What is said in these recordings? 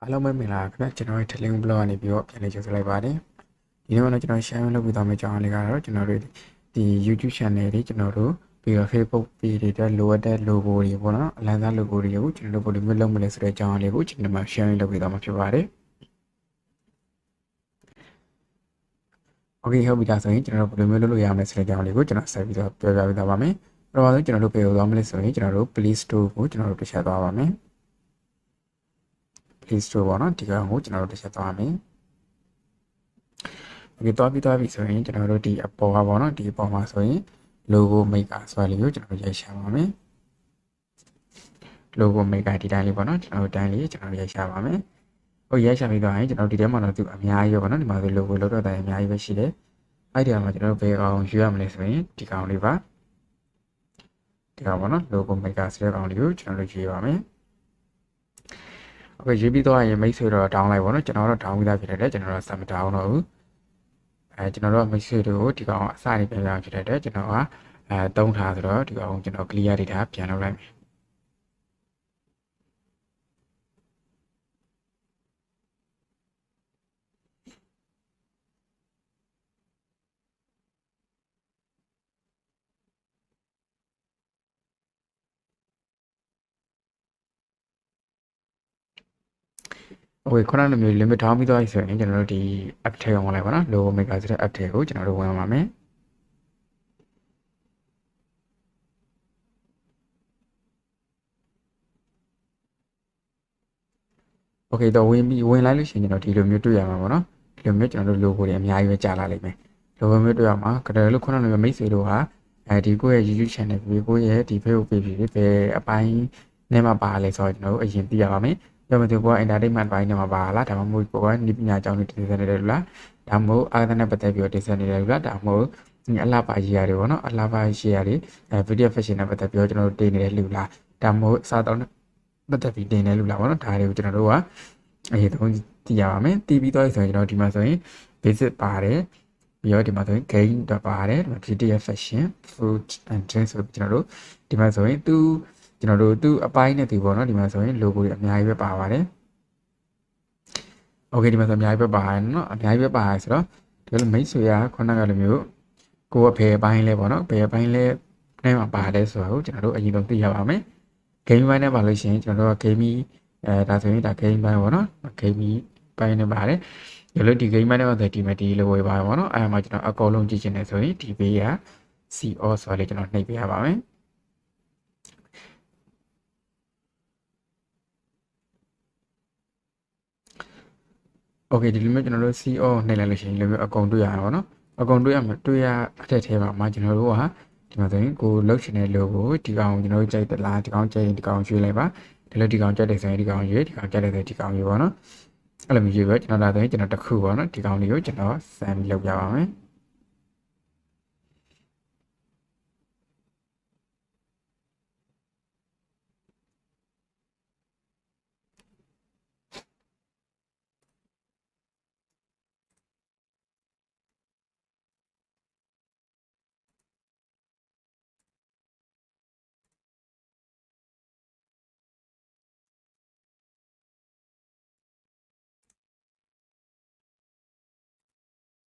အားလုံးပဲမင်္ဂလာပါခင်ဗျကျွန်တော်ရဲ့ Telegram blog ကနေပြီးတော့ပြန်လည်ကြိုဆိုလိုက်ပါတယ်ဒီနေ့ကတော့ကျွန်တော် share လုပ်ပြီးသားမယ့်အကြောင်းလေးကတော့ကျွန်တော်တို့ဒီ YouTube channel တွေကျွန်တော်တို့ပြီးတော့ Facebook page တွေတက်လိုအပ်တဲ့ logo တွေပေါ့နော်အလံသား logo တွေကိုကျွန်တော်တို့ဘယ်လိုမျိုးလုပ်မလဲဆိုတဲ့အကြောင်းလေးကိုကျွန်တော်မှ share လုပ်ပြီးသားမှာဖြစ်ပါတယ်โอเคဟုတ်ပြီဒါဆိုရင်ကျွန်တော်တို့ဘယ်လိုမျိုးလုပ်လို့ရမလဲဆိုတဲ့အကြောင်းလေးကိုကျွန်တော်ဆက်ပြီးတော့ပြောပြပေးသွားပါမယ်ပထမဆုံးကျွန်တော်တို့ဘယ်လိုသွားမလဲဆိုရင်ကျွန်တော်တို့ Play Store ကိုကျွန်တော်တို့တစ်ချက်သွားပါမယ် Play Store ပေါ့နော်ဒီကောင်ကိုကျွန်တော်တို့တစ်ချက်သွားမယ်โอเคသွားပြီဆိုရင်ကျွန်တော်တို့ဒီအပေါ်ကပေါ့နော်ဒီအပေါ်မှာဆိုရင် logo maker ဆိုတာလေးကိုကျွန်တော်တို့ရိုက်ရှာပါမယ် logo maker ဒီတိုင်းလေးပေါ့နော်ကျွန်တော်တို့တိုင်းလေးကျွန်တော်တို့ရိုက်ရှာပါမယ်ဟိုရိုက်ရှာပြီးတော့ရင်ကျွန်တော်ဒီထဲမှာတော့သူအများကြီးပဲပေါ့နော်ဒီမှာဆို logo လောက်တော့တိုင်းအများကြီးပဲရှိတယ်အဲ့ဒီမှာကျွန်တော်တို့ဘယ်ကောင်ယူရမလဲဆိုရင်ဒီကောင်လေးပါဒီကောင်ပေါ့နော် logo maker ဆိုတဲ့ကောင်လေးကိုကျွန်တော်တို့ယူပါမယ်โอเคရေးပြီးတော့ရင်မိတ်ဆွေတော့ down လိုက်ပေါ့နော်ကျွန်တော်တော့ down ပြီးသားဖြစ်တယ်ကျွန်တော်တော့စမ down တော့ဘူးကျွန်တော်တို့မိတ်ဆွေတို့ဒီကောင်အစနေပြန်ပြန်ဖြစ်တဲ့ကျွန်တော်ကတုံးထားဆိုတော့ဒီကောင်ကျွန်တော် clear data ပြန်လုပ်လိုက်မယ်โอเคခုနကလိုမျိုး limit ထောင်းပြီးသွားပြီဆိုရင်ကျွန်တော်တို့ဒီ app ထဲဝင်လိုက်ပါနော် logo maker ဆိုတဲ့ app ထဲကိုကျွန်တော်တို့ဝင်ပါမယ်โอเคတော့ဝင်လိုက်လို့ရှိရင်ကျွန်တော်ဒီလိုမျိုးတွေ့ရမှာပေါ့နော်ဒီလိုမျိုးကျွန်တော်တို့ logo တွေအများကြီးပဲကြာလာလိမ့်မယ် logo မျိုးတွေ့ရမှာကတည်းကခုနကလိုမျိုးမိတ်ဆွေတို့ဟာဒီကိုယ့်ရဲ့ YouTube channel ပြီးကိုယ့်ရဲ့ဒီ Facebook page ပြီးဘယ်အပိုင်းနဲ့မှပါလဲဆိုတော့ကျွန်တော်တို့အရင်သိရပါမယ်ပြောမယ်သူက entertainment ပိုင်းနဲ့မှာပါလားဒါမှမဟုတ်ကိုကနိပညာအကြောင်းတွေတင်ဆက်နေတယ်လို့လားဒါမှမဟုတ်အာသနဲ့ပတ်သက်ပြီးတော့တင်ဆက်နေတယ်လို့လားဒါမှမဟုတ်အလှပါရေးရတယ်ပေါ့နော်အလှပါရေးရတယ်video fashion နဲ့ပတ်သက်ပြီးတော့ကျွန်တော်တို့တင်နေတယ်လို့လားဒါမှမဟုတ်စားတော့ပတ်သက်ပြီးတင်တယ်လို့လားပေါ့နော်ဒါတွေကိုကျွန်တော်တို့ကအရင်ဆုံးသိရပါမယ်တီးပြီးတော့ဆိုရင်ကျွန်တော်ဒီမှာဆိုရင် basic ပါတယ်ပြီးတော့ဒီမှာဆိုရင် game တော့ပါတယ်ဒီမှာ video fashion food and drink ဆိုကျွန်တော်တို့ဒီမှာဆိုရင်ကျွန်တော်တို့သူ့အပိုင်းနဲ့သူပေါ့နော်ဒီမှာဆိုရင် logo တွေအများကြီးပဲပါပါတယ်โอเคဒီမှာဆိုအများကြီးပဲပါတယ်နော်အများကြီးပဲပါတယ်ဆိုတော့ဒီလိုမိတ်ဆွေကခုနကလိုမျိုးကိုယ်ကဘယ်ပိုင်းလဲပေါ့နော်ဘယ်ပိုင်းလဲနဲ့မှာပါတယ်ဆိုတော့ကျွန်တော်တို့အရင်ဆုံးသိရပါမယ် game ပိုင်းနဲ့ပါလို့ရှိရင်ကျွန်တော်တို့က game ဒါဆိုရင်ဒါ game ပိုင်းပေါ့နော် game ပိုင်းနဲ့ပါတယ်ဒီလိုဒီ game ပိုင်းနဲ့ဆိုဒီမှာဒီလိုဝေးပါပေါ့နော်အဲ့မှာကျွန်တော်အကောလုံးကြည့်ချင်တယ်ဆိုရင်ဒီဘေးက CO ဆိုလေးကျွန်တော်နှိပ်ပေးရပါမယ်โอเคဒီလိုမျိုးကျွန်တော်တို့ CO နှိပ်လိုက်လို့ရှိရင်ဒီလိုမျိုးအကုန်တွေ့ရတာပေါ့နော်အကုန်တွေ့ရမှာတွေ့ရအထက်ထဲမှာကျွန်တော်တို့ကဒီမှာဆိုရင်ကိုလုတ်ချင်တဲ့ logo ဒီကောင်ကျွန်တော်တို့ကြိုက်သလားဒီကောင်ကြိုက်ရင်ဒီကောင်ရွေးလိုက်ပါဒီလိုဒီကောင်ကြိုက်တယ်ဆိုရင်ဒီကောင်ရွေးဒီကောင်ကြိုက်တယ်ဆိုရင်ဒီကောင်ရွေးပေါ့နော်အဲ့လိုမျိုးရွေးပဲကျွန်တော်ဒါဆိုရင်ကျွန်တော်တစ်ခုပေါ့နော်ဒီကောင်လေးကိုကျွန်တော်စမ်းလုပ်ပြပါမယ်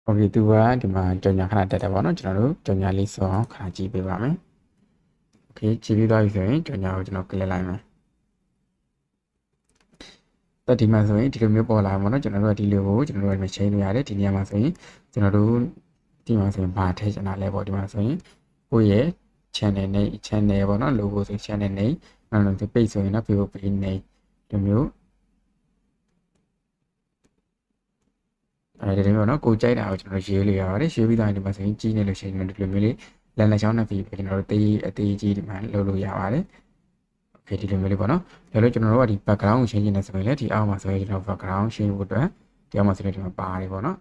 โอเคသူကဒီမှာကြော်ညာခဏတက်တယ်ပေါ့နော်ကျွန်တော်တို့ကြော်ညာလေးစောအောင်ခဏကြည့်ပေးပါမယ်โอเคကြည့်ပြီးသွားပြီဆိုရင်ကြော်ညာကိုကျွန်တော် click လိုက်မယ်တက်ဒီမှာဆိုရင်ဒီလိုမျိုးပေါ်လာမှာเนาะကျွန်တော်တို့ကဒီလိုကိုကျွန်တော်တို့ကချိန်လို့ရတယ်ဒီနေရာမှာဆိုရင်ကျွန်တော်တို့ဒီမှာဆိုရင်ဘာထည့်ချင်တာလဲပေါ့ဒီမှာဆိုရင်ကိုယ့်ရဲ့ channel name channel ပေါ့เนาะ logo ဆို channel name နောက်တော့ page ဆိုရင်တော့ Facebook page name ဒီမျိုးအဲဒီလိုမျိုးเนาะကိုကြိုက်တာကိုကျွန်တော်ရေးလို့ရပါတယ်ရေးပြီးသားရင်ဒီမှာဆိုရင်ကြီးနေလို့ရှိရင်ဒီလိုမျိုးလေးလန်ချောင်းနဲ့ပြီးကျွန်တော်တို့အသေးကြီးဒီမှာလုပ်လို့ရပါတယ်โอเคဒီလိုမျိုးလေးပေါ့နော်ဒါလို့ကျွန်တော်တို့ကဒီ background ကို change နေတယ်ဆိုရင်လည်းဒီအောက်မှာဆိုရင်ကျွန်တော် background change ဖို့အတွက်ဒီအောက်မှာဆိုရင်ဒီမှာပါတယ်ပေါ့နော်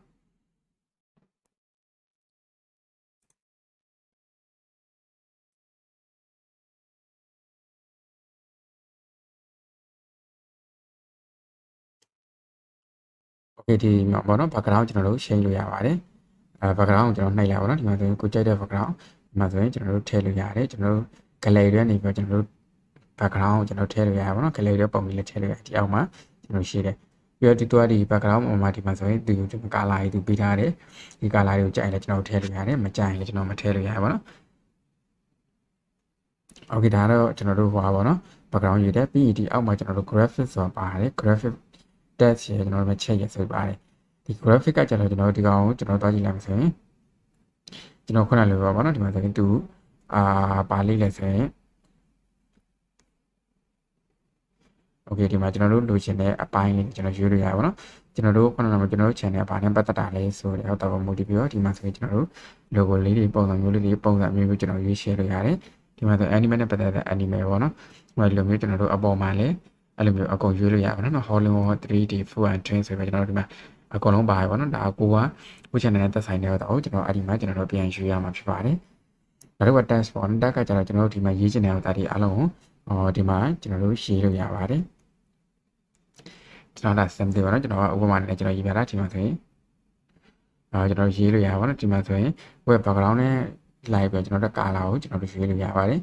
โอเคဒီမှာပေါ့နော် background ကျွန်တော်တို့ change လို့ရပါတယ်background ကိုကျွန်တော်နှိပ်လိုက်ပါတော့ဒီမှာဆိုရင်ကိုကြိုက်တဲ့ background ဒီမှာဆိုရင်ကျွန်တော်တို့ထည့်လို့ရတယ်ကျွန်တော်တို့ gallery ထဲနေပြီးကျွန်တော်တို့ background ကိုကျွန်တော်ထည့်လို့ရပါတော့ gallery ထဲပုံပြီးလည်းထည့်လို့ရတယ်ဒီအောက်မှာကျွန်တော်ရှိတယ် ပြီးတော့ဒီတော့ဒီ background မှာဒီမှာဆိုရင်ဒီကာလာတွေသူပေးထားတယ်ဒီကာလာတွေကိုကြိုက်လဲကျွန်တော်ထည့်လို့ရတယ်မကြိုက်ရင်ကျွန်တော်မထည့်လို့ရပါတော့โอเคဒါတော့ကျွန်တော်တို့ဟောပါတော့ background ရေးတယ်ပြီးဒီအောက်မှာကျွန်တော်တို့ graphic ဆိုတာပါတယ် graphic text ရေကျွန်တော်တို့မချက်ရဆိုပါတယ်ဒီ graphic ကကျွန်တော်တို့ဒီကောင်ကိုကျွန်တော်တွားကြည့်လိုက်မှာဆိုရင်ကျွန်တော်ခုနလိုပါပေါ့နော်ဒီမှာဆိုရင်သူပါလေးလဲဆိုရင်โอเคဒီမှာကျွန်တော်တို့လိုချင်တဲ့အပိုင်းလေးကျွန်တော်ရွေးလို့ရပါတော့ကျွန်တော်တို့ခုနကကျွန်တော်တို့ channel ဘာနဲ့ပတ်သက်တာလဲဆိုတော့တော့မူတည်ပြီးတော့ဒီမှာဆိုရင်ကျွန်တော်တို့ logo လေးတွေပုံစံမျိုးလေးတွေပုံစံမျိုးကျွန်တော်ရွေး share လို့ရတယ်ဒီမှာဆို anime နဲ့ပတ်သက်တဲ့ anime ပေါ့နော်ဟိုလိုမျိုးကျွန်တော်တို့အပေါ်မှာလဲအဲ့လိုမျိုးအကုန်ရွေးလို့ရပါတော့နော် Hollywood 3D full and train ဆိုပြီးကျွန်တော်တို့ဒီမှာအကုန်လုံးပါတယ်ပေါ့နော်ဒါကိုခု channel နဲ့သက်ဆိုင်တဲ့တော့ကျွန်တော်အဲ့ဒီမှာကျွန်တော်တို့ပြန်ရွေးရမှာဖြစ်ပါတယ်နောက်တစ်ခု test ပေါ့နော် tag ကကျွန်တော်တို့ဒီမှာရေးချင်တဲ့ဥစ္စာတွေအားလုံးကိုဒီမှာကျွန်တော်တို့ရေးလို့ရပါတယ်ကျွန်တော်ဒါ sample ပါနော်ကျွန်တော်ဥပမာနဲ့ကျွန်တော်ရေးပြတာဒီမှာဆိုရင်ကျွန်တော်ရေးလို့ရပါတော့ဒီမှာဆိုရင် web background နဲ့ live ပဲကျွန်တော်တို့ color ကိုကျွန်တော်တို့ရွေးလို့ရပါတယ်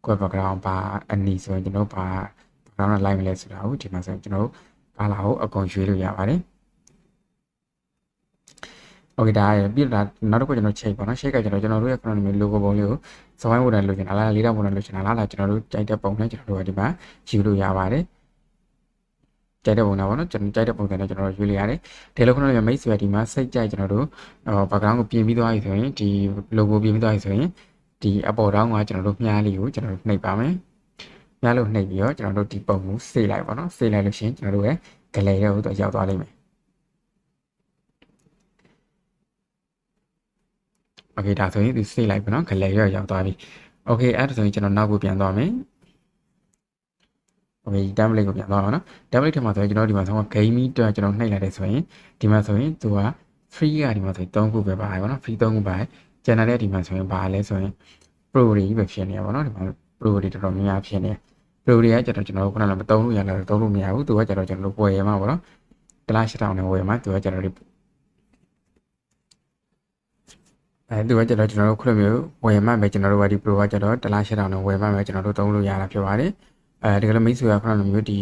web background ဘာအနီဆိုရင်ကျွန်တော်ဘာ background နဲ့ live မလဲဆိုတာကိုဒီမှာဆိုရင်ကျွန်တော်တို့ color ကိုအကုန်ရွေးလို့ရပါတယ်โอเคဒါရပြီးတော့နောက်တစ်ခုကျွန်တော် check ပေါ့နော် check ကကျွန်တော်တို့ရဲ့ economy logo ပုံလေးကိုစဝိုင်းပုံနဲ့လိုချင်တာလားလေးတောင်ပုံနဲ့လိုချင်တာလားကျွန်တော်တို့ကြိုက်တဲ့ပုံနဲ့ကျွန်တော်တို့ဒီမှာယူလို့ရပါတယ်ကြိုက်တဲ့ပုံနဲ့ပေါ့နော်ကျွန်တော်ကြိုက်တဲ့ပုံစံနဲ့ကျွန်တော်တို့ရွေးလိုက်ရတယ်ဒီလိုခုနကမိတ်ဆွေဒီမှာစိတ်ကြိုက်ကျွန်တော်တို့background ကိုပြင်ပြီးသွားပြီဆိုရင်ဒီ logo ပြင်ပြီးသွားပြီဆိုရင်ဒီအပေါ်တောင်းကကျွန်တော်တို့မြားလေးကိုကျွန်တော်တို့နှိပ်ပါမယ်မြားလို့နှိပ်ပြီးတော့ကျွန်တော်တို့ဒီပုံကိုစေးလိုက်ပါနော်စေးလိုက်လို့ရှိရင်ကျွန်တော်တို့ရဲ့ gallery ထဲကိုရောက်သွားလိမ့်မယ်โอเคဒါဆိုရင်ဒီစေးလိုက်ပါနော် gallery ထဲရောက်သွားပြီโอเคအဲ့ဒါဆိုရင်ကျွန်တော်နောက်ကိုပြန်သွားမယ်โอเค template ကိုပြန်သွားပါနော် template ထဲမှာဆိုရင်ကျွန်တော်ဒီမှာဆိုတော့ gaming အတွက်ကျွန်တော်နှိပ်လိုက်တယ်ဆိုရင်ဒီမှာဆိုရင်သူက free ကဒီမှာဆိုရင်3ခုပဲပါတယ်ပေါ့နော် free 3ခုပါတယ်ကျန်တဲ့ဒီမှာဆိုရင်ဘာလဲဆိုရင် pro တွေပဲဖြစ်နေရပါတော့ဒီမှာ pro တွေတော်တော်များများဖြစ်နေ pro တွေကကျွန်တော်ခုနကမသုံးလို့ရလားသုံးလို့မရဘူးသူကကျွန်တော်တို့ဝယ်ရမှာပေါ့နော်တလားရှစ်တောင်နဲ့ဝယ်မှာသူကကျွန်တော်တို့သူကကျွန်တော်တို့ခုလိုမျိုးဝယ်မှပဲကျွန်တော်တို့ကဒီ pro ကကျွန်တော်တလားရှစ်တောင်နဲ့ဝယ်မှပဲကျွန်တော်တို့သုံးလို့ရတာဖြစ်ပါတယ်ဒီကလိုမိတ်ဆွေကခုနလိုမျိုးဒီ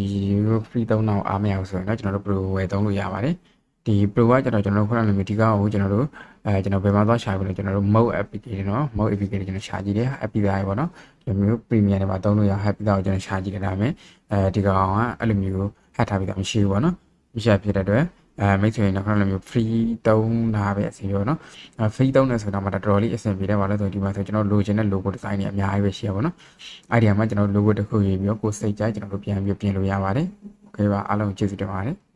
free 3000အားမရဘူးဆိုရင်တော့ကျွန်တော်တို့ pro ဝယ်သုံးလို့ရပါတယ်ဒီ pro ကကျွန်တော်တို့ခုနလိုမျိုးဒီကောင်ကိုကျွန်တော်တို့ကျွန်တော်ဘယ်မှာသွားရှာပြီးလဲကျွန်တော်တို့ mode application เนาะ mode application ကျွန်တော်ရှာကြည့်တယ် app တွေပေါ့เนาะဒီမျိုး premium တွေမှာသုံးလို့ရ app တွေကိုကျွန်တော်ရှာကြည့်တယ်ဒါပေမဲ့ဒီကောင်ကအဲ့လိုမျိုးဟတ်ထားပြီးတော့မရှိဘူးပေါ့เนาะမရှိဖြစ်တဲ့အတွက်မိတ်ဆွေတွေခုနလိုမျိုး free သုံးတာပဲအစီရောเนาะ free သုံးတယ်ဆိုတော့မှတော်တော်လေးအဆင်ပြေတယ်ပါလို့ဆိုဒီမှာဆိုကျွန်တော်လိုချင်တဲ့ logo design တွေအများကြီးပဲရှိရပါเนาะအဲ့ဒီမှာကျွန်တော် logo တစ်ခုရေးပြီးတော့ကိုယ်စိတ်ကြိုက်ကျွန်တော်တို့ပြန်ပြီးပြင်လို့ရပါတယ်โอเคပါအားလုံးကျေးဇူးတင်ပါတယ်